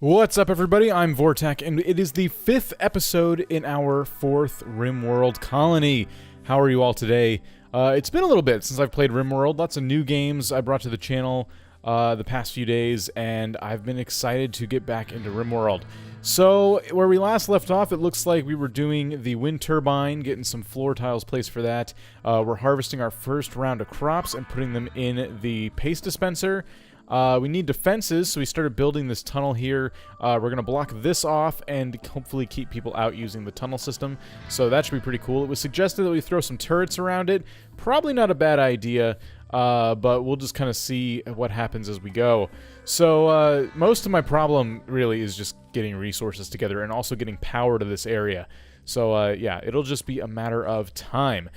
What's up, everybody? I'm Vortek, and it is the 5th episode in our 4th RimWorld Colony. How are you all today? It's been a little bit since I've played RimWorld. Lots of new games I brought to the channel the past few days, and I've been excited to get back into RimWorld. So, where we last left off, it looks like we were doing the wind turbine, getting some floor tiles placed for that. We're harvesting our first round of crops and putting them in the paste dispenser. We need defenses, so we started building this tunnel here. We're going to block this off and hopefully keep people out using the tunnel system. So that should be pretty cool. It was suggested that we throw some turrets around it. Probably not a bad idea, but we'll just kind of see what happens as we go. So most of my problem really is just getting resources together and also getting power to this area. So yeah, it'll just be a matter of time.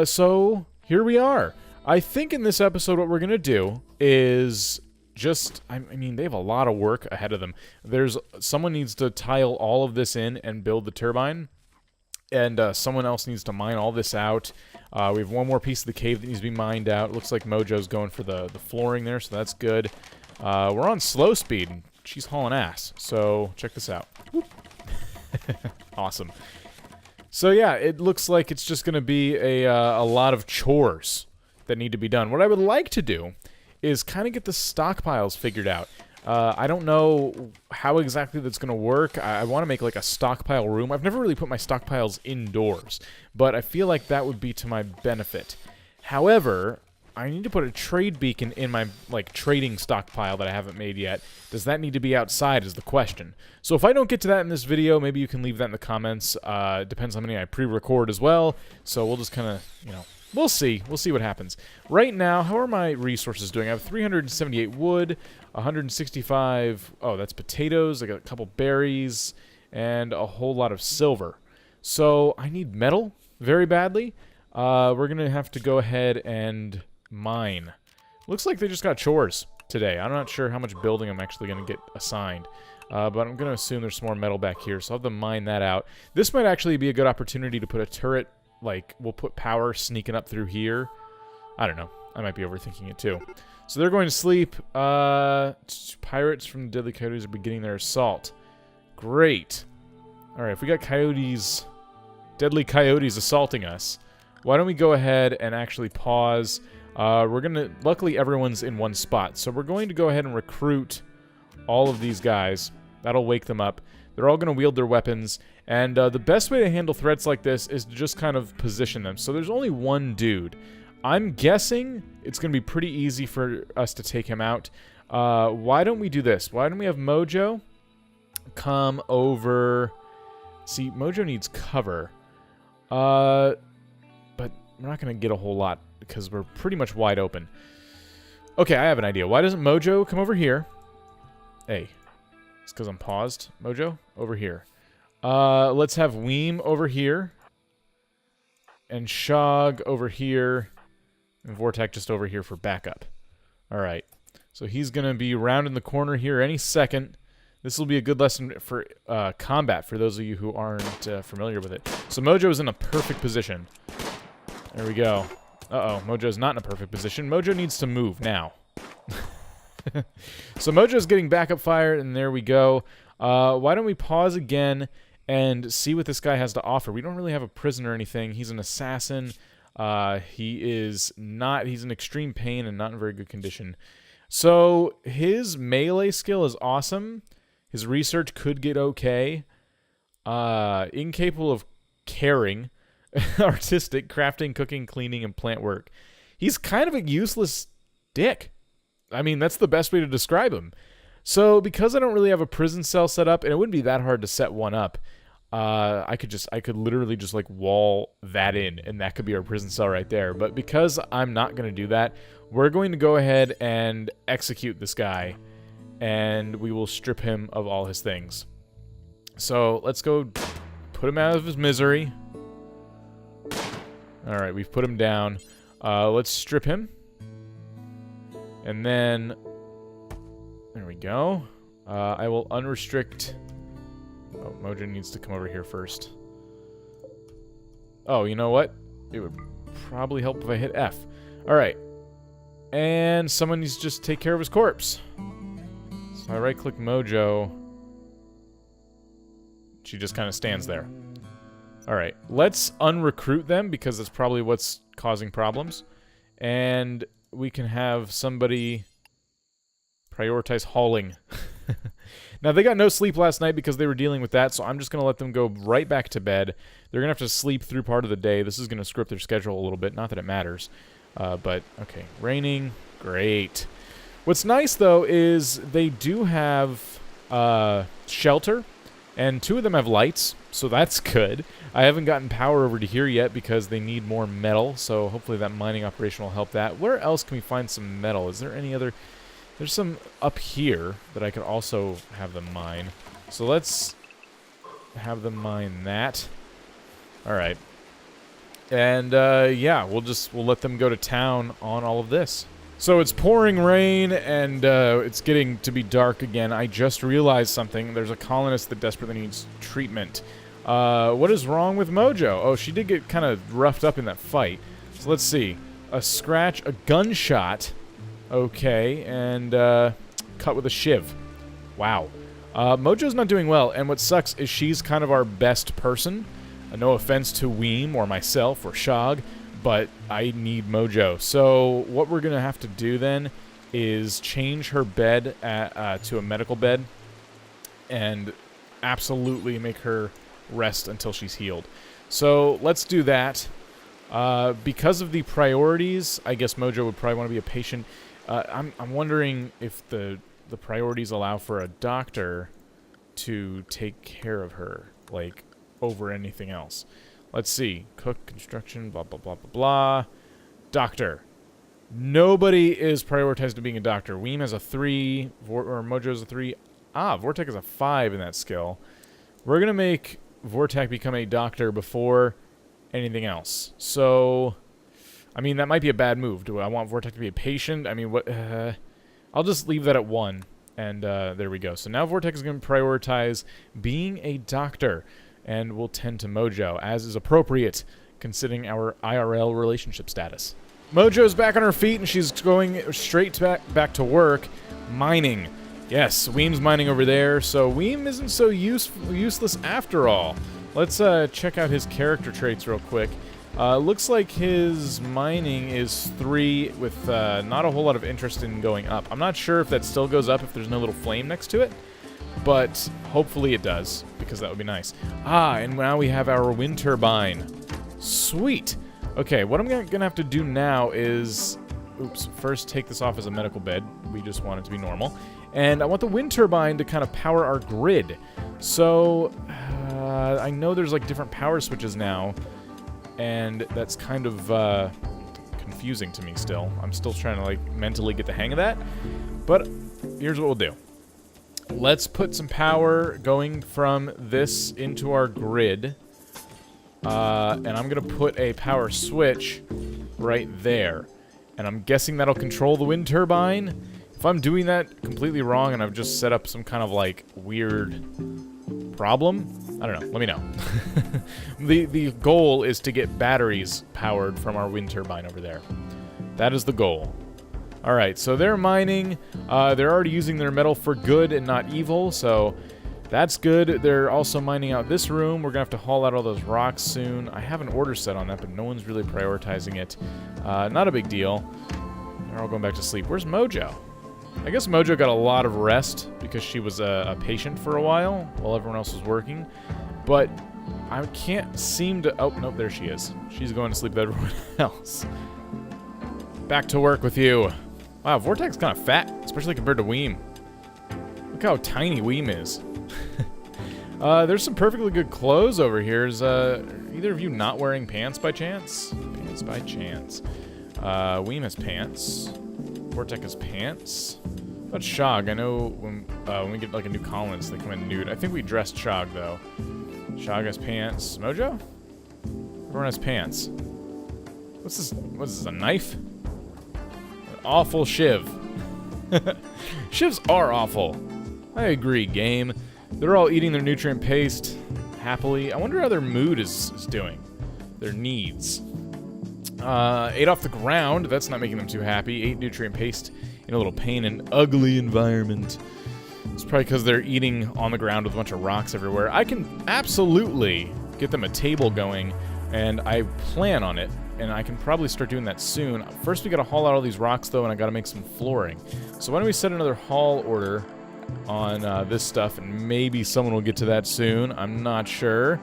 So here we are. I think in this episode what we're going to do is just, I mean, they have a lot of work ahead of them. Someone needs to tile all of this in and build the turbine, and someone else needs to mine all this out. We have one more piece of the cave that needs to be mined out. It looks like Mojo's going for the flooring there, so that's good. We're on slow speed, and she's hauling ass, so check this out. Awesome. So yeah, it looks like it's just going to be a lot of chores that need to be done. What I would like to do is kind of get the stockpiles figured out. I don't know how exactly that's going to work. I want to make like a stockpile room. I've never really put my stockpiles indoors, but I feel like that would be to my benefit. However, I need to put a trade beacon in my like trading stockpile that I haven't made yet. Does that need to be outside is the question. So if I don't get to that in this video, maybe you can leave that in the comments. Depends how many I pre-record as well. So we'll just kind of, you know, we'll see. We'll see what happens. Right now, how are my resources doing? I have 378 wood, 165... Oh, that's potatoes. I got a couple berries, and a whole lot of silver. So I need metal very badly. We're going to have to go ahead and mine. Looks like they just got chores today. I'm not sure how much building I'm actually going to get assigned. But I'm going to assume there's some more metal back here, so I'll have to mine that out. This might actually be a good opportunity to put a turret. Like, we'll put power sneaking up through here. I don't know. I might be overthinking it, too. So they're going to sleep. Pirates from the Deadly Coyotes are beginning their assault. Great. Alright, if we got coyotes, deadly coyotes assaulting us, why don't we go ahead and actually pause. We're going to... Luckily, everyone's in one spot. So we're going to go ahead and recruit all of these guys. That'll wake them up. They're all going to wield their weapons, and the best way to handle threats like this is to just kind of position them. So there's only one dude. I'm guessing it's going to be pretty easy for us to take him out. Why don't we do this? Why don't we have Mojo come over... See, Mojo needs cover. But we're not going to get a whole lot because we're pretty much wide open. Okay, I have an idea. Why doesn't Mojo come over here? Hey. It's because I'm paused. Mojo, over here. Let's have Weem over here. And Shog over here. And Vortek just over here for backup. Alright. So he's going to be rounding the corner here any second. This will be a good lesson for combat for those of you who aren't familiar with it. So Mojo is in a perfect position. There we go. Uh-oh, Mojo's not in a perfect position. Mojo needs to move now. So Mojo's getting backup fire, and there we go. Why don't we pause again and see what this guy has to offer? We don't really have a prison or anything. He's an assassin. He's in extreme pain and not in very good condition. So his melee skill is awesome. His research could get okay. Incapable of caring. Artistic, crafting, cooking, cleaning, and plant work. He's kind of a useless dick. I mean, that's the best way to describe him. So, because I don't really have a prison cell set up, and it wouldn't be that hard to set one up, I could literally just, like, wall that in, and that could be our prison cell right there. But because I'm not going to do that, we're going to go ahead and execute this guy, and we will strip him of all his things. So, let's go put him out of his misery. Alright, we've put him down. Let's strip him. And then, there we go. I will unrestrict... Oh, Mojo needs to come over here first. Oh, you know what? It would probably help if I hit F. Alright. And someone needs to just take care of his corpse. So I right-click Mojo. She just kind of stands there. Alright, let's unrecruit them because that's probably what's causing problems. And we can have somebody prioritize hauling. Now, they got no sleep last night because they were dealing with that, so I'm just going to let them go right back to bed. They're going to have to sleep through part of the day. This is going to screw up their schedule a little bit. Not that it matters. But, okay. Raining. Great. What's nice, though, is they do have shelter, and 2 of them have lights, so that's good. I haven't gotten power over to here yet because they need more metal, so hopefully that mining operation will help that. Where else can we find some metal? Is there any other... There's some up here that I could also have them mine. So let's have them mine that. Alright. And, yeah, we'll let them go to town on all of this. So it's pouring rain, and it's getting to be dark again. I just realized something. There's a colonist that desperately needs treatment. What is wrong with Mojo? Oh, she did get kind of roughed up in that fight. So let's see. A scratch, a gunshot... Okay, and cut with a shiv. Wow. Mojo's not doing well, and what sucks is she's kind of our best person. No offense to Weem or myself or Shog, but I need Mojo. So what we're going to have to do then is change her bed to a medical bed and absolutely make her rest until she's healed. So let's do that. Because of the priorities, I guess Mojo would probably want to be a patient. I'm wondering if the priorities allow for a doctor to take care of her, like, over anything else. Let's see. Cook, construction, blah, blah, blah, blah, blah. Doctor. Nobody is prioritized to being a doctor. Weem has a 3, or Mojo's a 3. Ah, Vortek is a 5 in that skill. We're going to make Vortek become a doctor before anything else. So... I mean, that might be a bad move. Do I want Vortek to be a patient? I mean, what? I'll just leave that at 1, and there we go. So now Vortek is going to prioritize being a doctor, and we'll tend to Mojo, as is appropriate, considering our IRL relationship status. Mojo's back on her feet, and she's going straight back to work, mining. Yes, Weem's mining over there, so Weem isn't so useless after all. Let's check out his character traits real quick. Looks like his mining is 3 with not a whole lot of interest in going up. I'm not sure if that still goes up if there's no little flame next to it, but hopefully it does, because that would be nice. Ah, and now we have our wind turbine. Sweet! Okay, what I'm gonna have to do now is... Oops, first take this off as a medical bed. We just want it to be normal. And I want the wind turbine to kind of power our grid. So, I know there's like different power switches now, and that's kind of confusing to me still. I'm still trying to like mentally get the hang of that. But here's what we'll do. Let's put some power going from this into our grid. And I'm going to put a power switch right there. And I'm guessing that'll control the wind turbine. If I'm doing that completely wrong and I've just set up some kind of like weird problem, I don't know. Let me know. The goal is to get batteries powered from our wind turbine over there. That is the goal. Alright, so they're mining. They're already using their metal for good and not evil, so that's good. They're also mining out this room. We're going to have to haul out all those rocks soon. I have an order set on that, but no one's really prioritizing it. Not a big deal. They're all going back to sleep. Where's Mojo? I guess Mojo got a lot of rest because she was a patient for a while everyone else was working. But I can't seem to... Oh, nope, there she is. She's going to sleep with everyone else. Back to work with you. Wow, Vortek's kind of fat, especially compared to Weem. Look how tiny Weem is. There's some perfectly good clothes over here. Is either of you not wearing pants by chance? Pants by chance. Weem has pants. Vortek has pants. But Shog, I know when we get like a new colonist, they come in nude. I think we dressed Shog though. Shog has pants. Mojo? Everyone has pants. What's this? What is this? A knife? An awful shiv. Shivs are awful. I agree, game. They're all eating their nutrient paste happily. I wonder how their mood is doing. Their needs. 8 off the ground. That's not making them too happy. 8 nutrient paste in a little pain and ugly environment. It's Probably because they're eating on the ground with a bunch of rocks everywhere. I can absolutely get them a table going, and I plan on it, and I can probably start doing that soon. First, we gotta haul out all these rocks, though, and I gotta make some flooring. So why don't we set another haul order on this stuff, and maybe someone will get to that soon. I'm not sure.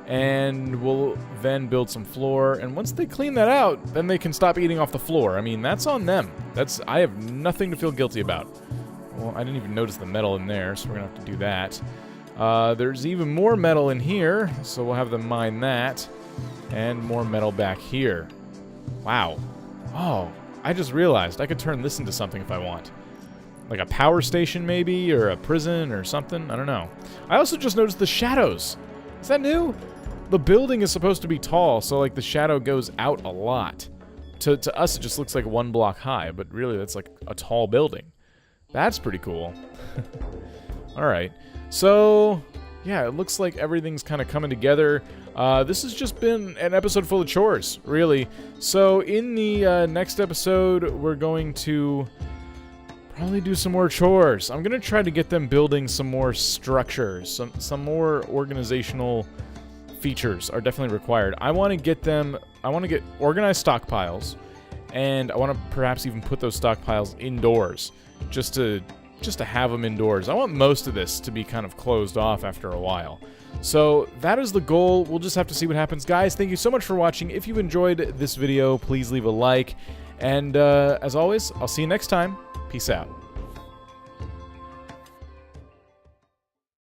And we'll then build some floor, and once they clean that out, then they can stop eating off the floor. I mean, that's on them. I have nothing to feel guilty about. Well, I didn't even notice the metal in there, so we're gonna have to do that. There's even more metal in here, so we'll have them mine that. And more metal back here. Wow. Oh, I just realized I could turn this into something if I want. Like a power station, maybe, or a prison, or something. I don't know. I also just noticed the shadows. Is that new? The building is supposed to be tall, so like the shadow goes out a lot. To us, it just looks like 1 block high, but really that's like a tall building. That's pretty cool. Alright, so yeah, it looks like everything's kind of coming together. This has just been an episode full of chores, really. So in the next episode, we're going to probably do some more chores. I'm going to try to get them building some more structures, some more organizational features are definitely required. I want to get organized stockpiles, and I want to perhaps even put those stockpiles indoors, just to have them indoors. I want most of this to be kind of closed off after a while. So that is the goal. We'll just have to see what happens. Guys, thank you so much for watching. If you enjoyed this video, please leave a like. And as always, I'll see you next time. Peace out.